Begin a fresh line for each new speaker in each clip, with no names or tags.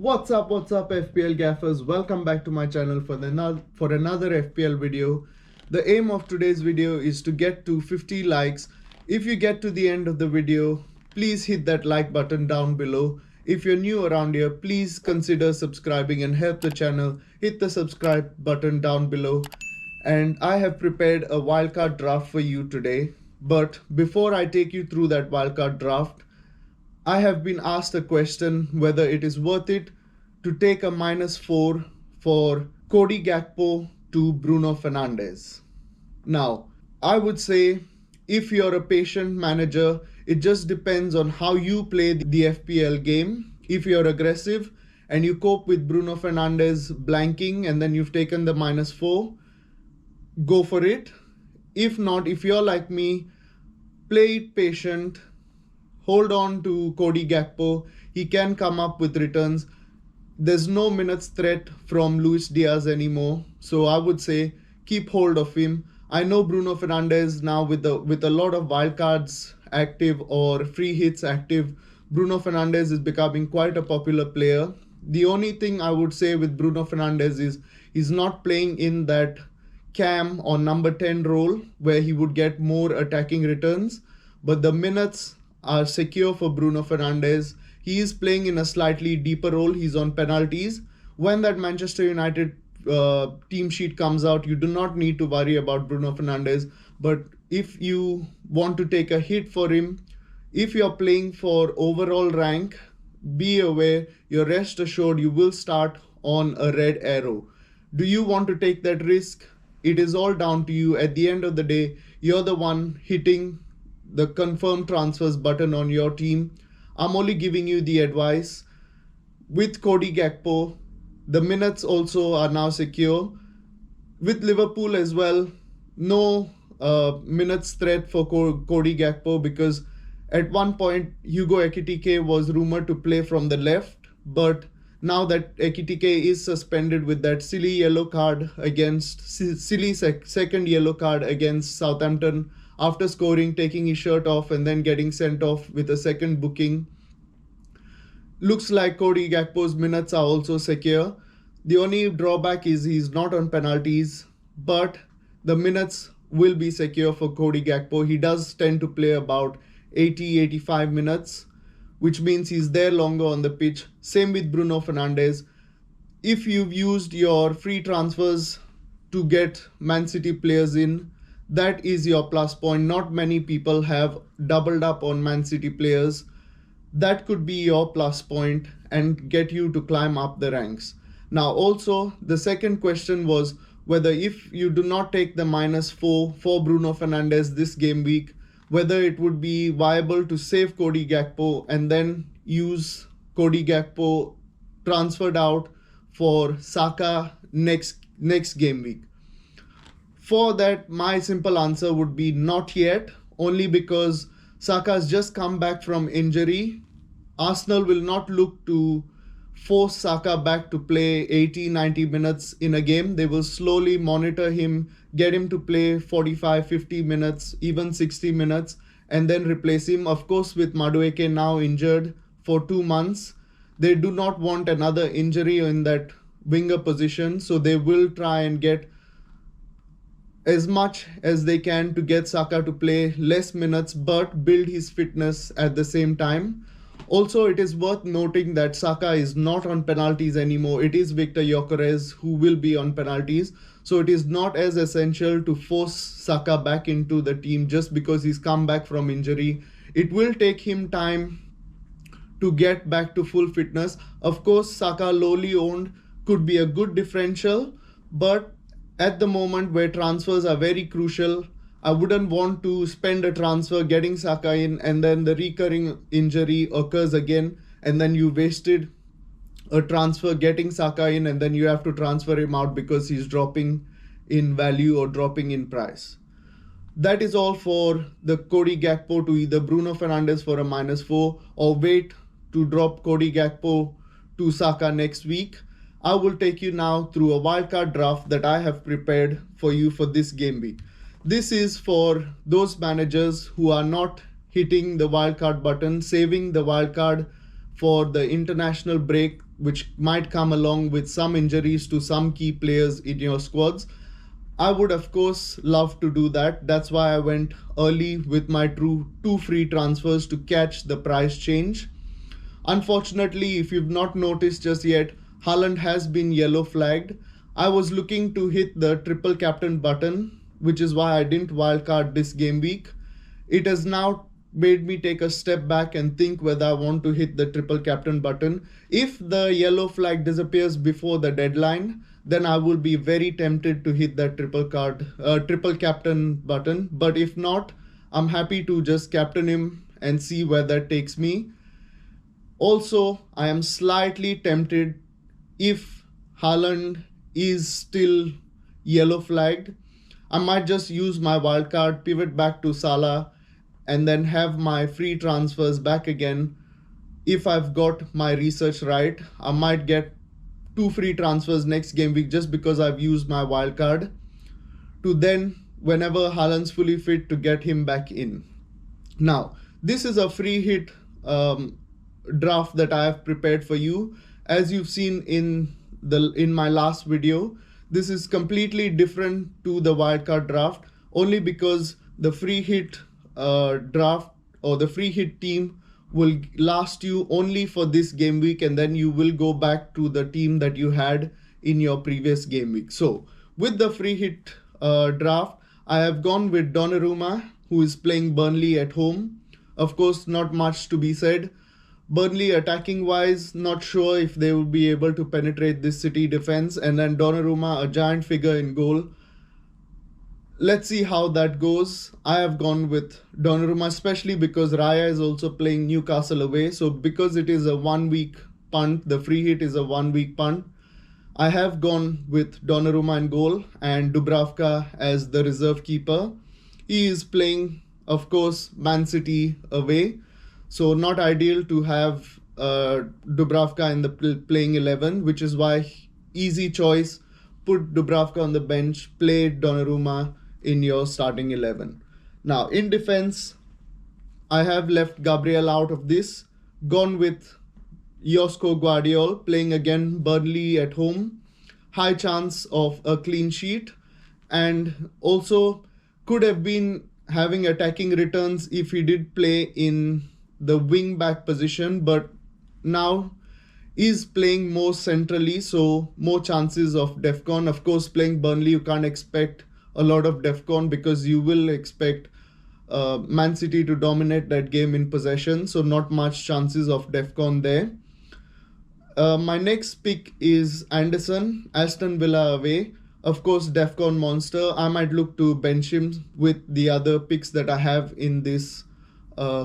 What's up FPL gaffers, welcome back to my channel for another FPL video. The aim of today's video is to get to 50 likes. If you get to the end of the video, please hit that like button down below. If you're new around here, please consider subscribing and help the channel. Hit the subscribe button down below. And I have prepared a wildcard draft for you today. But before I take you through that wildcard draft, I have been asked a question whether it is worth it to take a -4 for Cody Gakpo to Bruno Fernandes. Now, I would say if you're a patient manager, it just depends on how you play the FPL game. If you're aggressive and you cope with Bruno Fernandes blanking and then you've taken the -4, go for it. If not, if you're like me, play it patient. Hold on to Cody Gakpo. He can come up with returns. There's no minutes threat from Luis Diaz anymore. So I would say keep hold of him. I know Bruno Fernandes now with a lot of wildcards active or free hits active, Bruno Fernandes is becoming quite a popular player. The only thing I would say with Bruno Fernandes is he's not playing in that cam or number 10 role where he would get more attacking returns, but the minutes are secure for Bruno Fernandes. He is playing in a slightly deeper role. He's on penalties. When that Manchester United team sheet comes out, you do not need to worry about Bruno Fernandes. But if you want to take a hit for him, if you're playing for overall rank, be aware, you're rest assured you will start on a red arrow. Do you want to take that risk? It is all down to you. At the end of the day, you're the one hitting the confirm transfers button on your team. I'm only giving you the advice. With Cody Gakpo, the minutes also are now secure. With Liverpool as well, no minutes threat for Cody Gakpo, because at one point Hugo Ekitike was rumored to play from the left, but now that Ekitike is suspended with that silly yellow card against second yellow card against Southampton, after scoring, taking his shirt off and then getting sent off with a second booking, looks like Cody Gakpo's minutes are also secure. The only drawback is he's not on penalties, but the minutes will be secure for Cody Gakpo. He does tend to play about 80-85 minutes, which means he's there longer on the pitch. Same with Bruno Fernandes. If you've used your free transfers to get Man City players in, that is your plus point. Not many people have doubled up on Man City players. That could be your plus point and get you to climb up the ranks. Now also, the second question was whether if you do not take the -4 for Bruno Fernandes this game week, whether it would be viable to save Cody Gakpo and then use Cody Gakpo transferred out for Saka next game week. For that, my simple answer would be not yet, only because Saka has just come back from injury. Arsenal will not look to force Saka back to play 80-90 minutes in a game. They will slowly monitor him, get him to play 45-50 minutes, even 60 minutes, and then replace him. Of course, with Madueke now injured for 2 months, they do not want another injury in that winger position, so they will try and get as much as they can to get Saka to play less minutes but build his fitness at the same time. Also, it is worth noting that Saka is not on penalties anymore. It is Victor Gyökeres who will be on penalties. So it is not as essential to force Saka back into the team just because he's come back from injury. It will take him time to get back to full fitness. Of course, Saka lowly owned could be a good differential, but at the moment where transfers are very crucial, I wouldn't want to spend a transfer getting Saka in and then the recurring injury occurs again and then you wasted a transfer getting Saka in and then you have to transfer him out because he's dropping in value or dropping in price. That is all for the Cody Gakpo to either Bruno Fernandes for a -4 or wait to drop Cody Gakpo to Saka next week. I will take you now through a wildcard draft that I have prepared for you for this game week. This is for those managers who are not hitting the wildcard button, saving the wildcard for the international break, which might come along with some injuries to some key players in your squads. I would of course love to do that. That's why I went early with my two free transfers to catch the price change. Unfortunately, if you've not noticed just yet, Haaland has been yellow flagged. I was looking to hit the triple captain button, which is why I didn't wildcard this game week. It has now made me take a step back and think whether I want to hit the triple captain button. If the yellow flag disappears before the deadline, then I will be very tempted to hit that triple captain button. But if not, I'm happy to just captain him and see where that takes me. Also, I am slightly tempted if Haaland is still yellow flagged. I might just use my wildcard, pivot back to Salah, and then have my free transfers back again. If I've got my research right, I might get 2 free transfers next game week just because I've used my wildcard to then, whenever Haaland's fully fit, to get him back in. Now, this is a free hit draft that I have prepared for you. As you've seen in my last video, this is completely different to the wildcard draft, only because the free hit draft or the free hit team will last you only for this game week, and then you will go back to the team that you had in your previous game week. So with the free hit draft, I have gone with Donnarumma, who is playing Burnley at home. Of course, not much to be said. Burnley attacking wise, not sure if they will be able to penetrate this City defense, and then Donnarumma, a giant figure in goal. Let's see how that goes. I have gone with Donnarumma, especially because Raya is also playing Newcastle away. So because it is a 1 week punt, the free hit is a 1 week punt, I have gone with Donnarumma in goal and Dubravka as the reserve keeper. He is playing, of course, Man City away. So not ideal to have Dubravka in the playing 11, which is why easy choice, put Dubravka on the bench, play Donnarumma in your starting 11. Now in defense, I have left Gabriel out of this, gone with Josko Guardiol playing again Burnley at home, high chance of a clean sheet, and also could have been having attacking returns if he did play in the wing back position, but now is playing more centrally, so more chances of defcon. Of course, playing Burnley, you can't expect a lot of defcon because you will expect Man City to dominate that game in possession, so not much chances of defcon there. My next pick is Anderson, Aston Villa away. Of course, defcon monster. I might look to bench him with the other picks that I have in this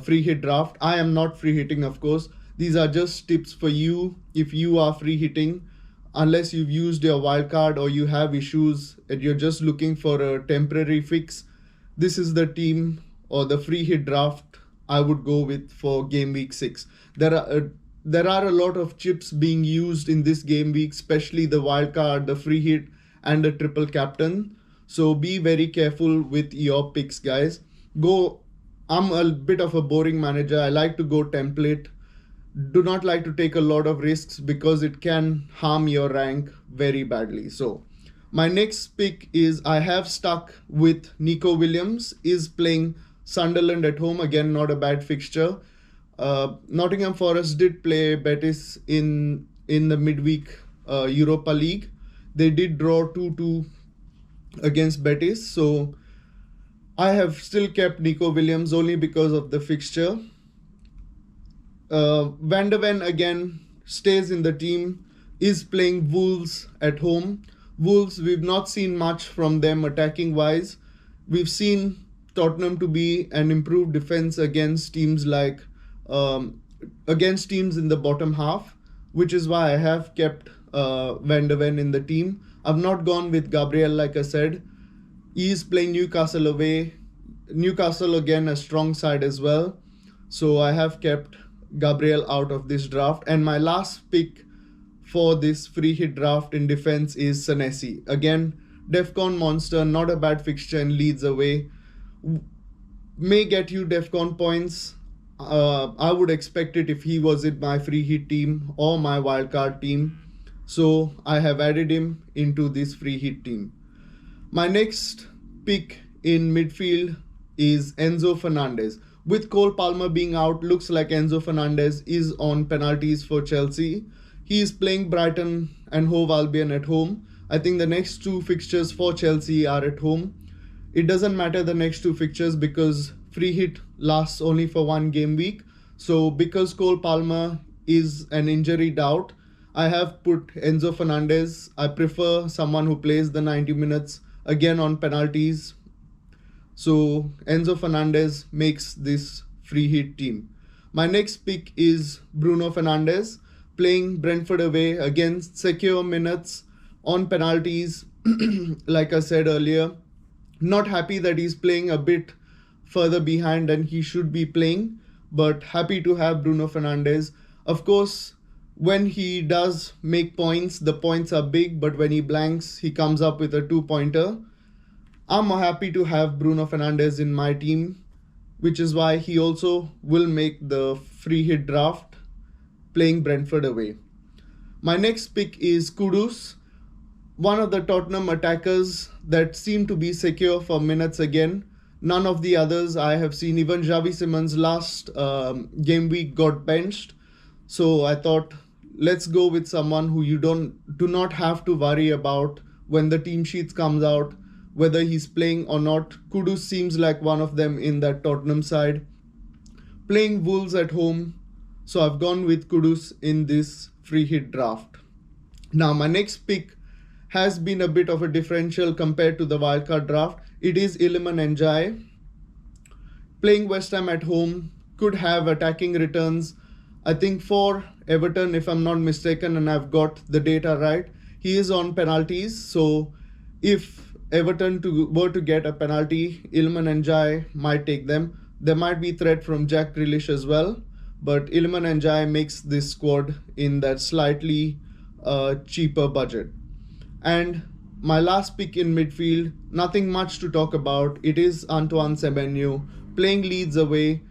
free hit draft. I am not free hitting, of course. These are just tips for you if you are free hitting. Unless you've used your wildcard or you have issues and you're just looking for a temporary fix, this is the team or the free hit draft I would go with for game week 6. There are a lot of chips being used in this game week, especially the wildcard, the free hit, and the triple captain. So be very careful with your picks, guys. I'm a bit of a boring manager. I like to go template. Do not like to take a lot of risks because it can harm your rank very badly. So my next pick is, I have stuck with Nico Williams, is playing Sunderland at home. Again, not a bad fixture. Nottingham Forest did play Betis in the midweek Europa League. They did draw 2-2 against Betis. So I have still kept Nico Williams only because of the fixture. Van de Ven again stays in the team, is playing Wolves at home. Wolves, we've not seen much from them attacking wise. We've seen Tottenham to be an improved defense against teams against teams in the bottom half, which is why I have kept Van de Ven in the team. I've not gone with Gabriel, like I said. He is playing Newcastle away. Newcastle again a strong side as well. So I have kept Gabriel out of this draft. And my last pick for this free hit draft in defense is Senesi. Again, defcon monster, not a bad fixture, and Leeds away. May get you defcon points. I would expect it if he was in my free hit team or my wildcard team. So I have added him into this free hit team. My next pick in midfield is Enzo Fernandez. With Cole Palmer being out, looks like Enzo Fernandez is on penalties for Chelsea. He is playing Brighton and Hove Albion at home. I think the next two fixtures for Chelsea are at home. It doesn't matter the next two fixtures because free hit lasts only for one game week. So because Cole Palmer is an injury doubt, I have put Enzo Fernandez. I prefer someone who plays the 90 minutes again on penalties. So Enzo Fernandez makes this free hit team. My next pick is Bruno Fernandes, playing Brentford away, again secure minutes on penalties. Like I said earlier, not happy that he's playing a bit further behind than he should be playing, but happy to have Bruno Fernandes. Of course, when he does make points, the points are big, but when he blanks, he comes up with a 2-pointer. I'm happy to have Bruno Fernandes in my team, which is why he also will make the free hit draft playing Brentford away. My next pick is Kudus, one of the Tottenham attackers that seem to be secure for minutes again. None of the others I have seen, even Xavi Simons last game week got benched. So I thought, let's go with someone who you do not have to worry about when the team sheets comes out, whether he's playing or not. Kudus seems like one of them in that Tottenham side. Playing Wolves at home, so I've gone with Kudus in this free hit draft. Now my next pick has been a bit of a differential compared to the wildcard draft. It is Iliman Ndiaye. Playing West Ham at home, could have attacking returns. I think for Everton, if I'm not mistaken, and I've got the data right, he is on penalties. So if Everton were to get a penalty, Iliman Ndiaye might take them. There might be threat from Jack Grealish as well, but Iliman Ndiaye makes this squad in that slightly cheaper budget. And my last pick in midfield, nothing much to talk about. It is Antoine Semenyo, playing Leeds away.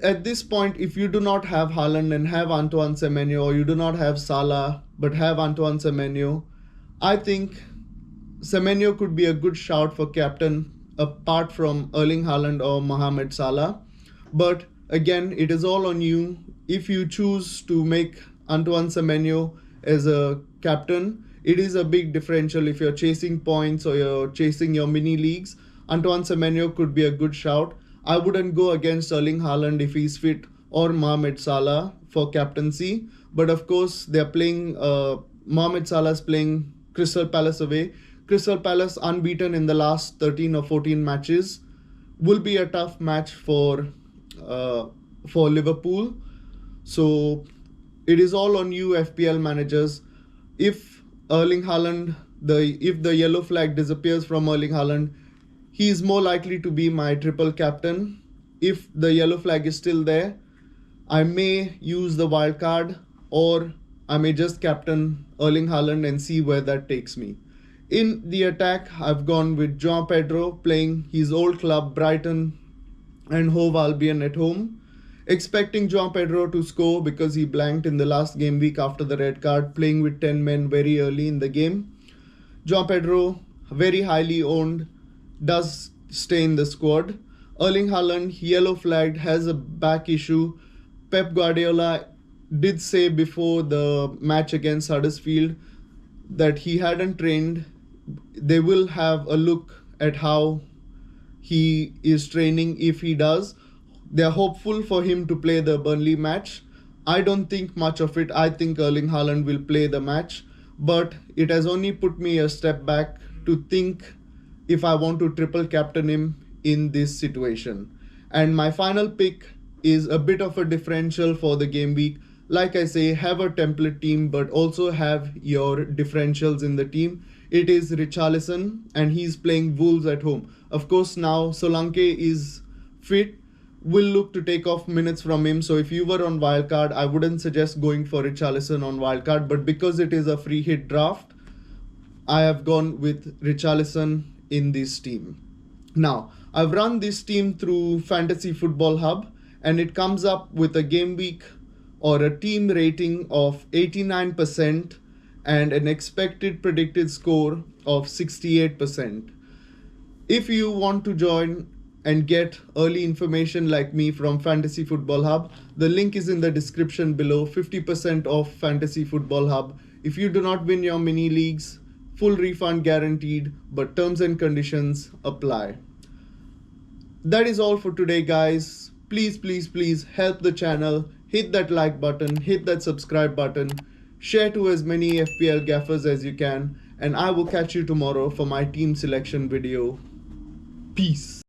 At this point, if you do not have Haaland and have Antoine Semenyo, or you do not have Salah but have Antoine Semenyo, I think Semenyo could be a good shout for captain apart from Erling Haaland or Mohamed Salah. But again, it is all on you. If you choose to make Antoine Semenyo as a captain, it is a big differential. If you're chasing points or you're chasing your mini leagues, Antoine Semenyo could be a good shout. I wouldn't go against Erling Haaland if he's fit or Mohamed Salah for captaincy. But of course, they're playing, Mohamed Salah's playing Crystal Palace away. Crystal Palace unbeaten in the last 13 or 14 matches. Will be a tough match for Liverpool. So it is all on you, FPL managers. If Erling Haaland, if the yellow flag disappears from Erling Haaland, he is more likely to be my triple captain. If the yellow flag is still there, I may use the wild card, or I may just captain Erling Haaland and see where that takes me. In the attack, I've gone with João Pedro, playing his old club Brighton and Hove Albion at home. Expecting João Pedro to score because he blanked in the last game week after the red card, playing with 10 men very early in the game. João Pedro, very highly owned, does stay in the squad. Erling Haaland, yellow flagged, has a back issue. Pep Guardiola did say before the match against Huddersfield that he hadn't trained. They will have a look at how he is training if he does. They are hopeful for him to play the Burnley match. I don't think much of it. I think Erling Haaland will play the match, but it has only put me a step back to think if I want to triple captain him in this situation. And my final pick is a bit of a differential for the game week. Like I say, have a template team, but also have your differentials in the team. It is Richarlison, and he's playing Wolves at home. Of course, now Solanke is fit. Will look to take off minutes from him. So if you were on wildcard, I wouldn't suggest going for Richarlison on wildcard. But because it is a free hit draft, I have gone with Richarlison in this team. Now, I've run this team through Fantasy Football Hub, and it comes up with a game week or a team rating of 89% and an expected predicted score of 68%. If you want to join and get early information like me from Fantasy Football Hub, the link is in the description below. 50% off Fantasy Football Hub. If you do not win your mini leagues, full refund guaranteed, but terms and conditions apply. That is all for today, guys. Please help the channel. Hit that like button, hit that subscribe button, share to as many FPL gaffers as you can, and I will catch you tomorrow for my team selection video. Peace.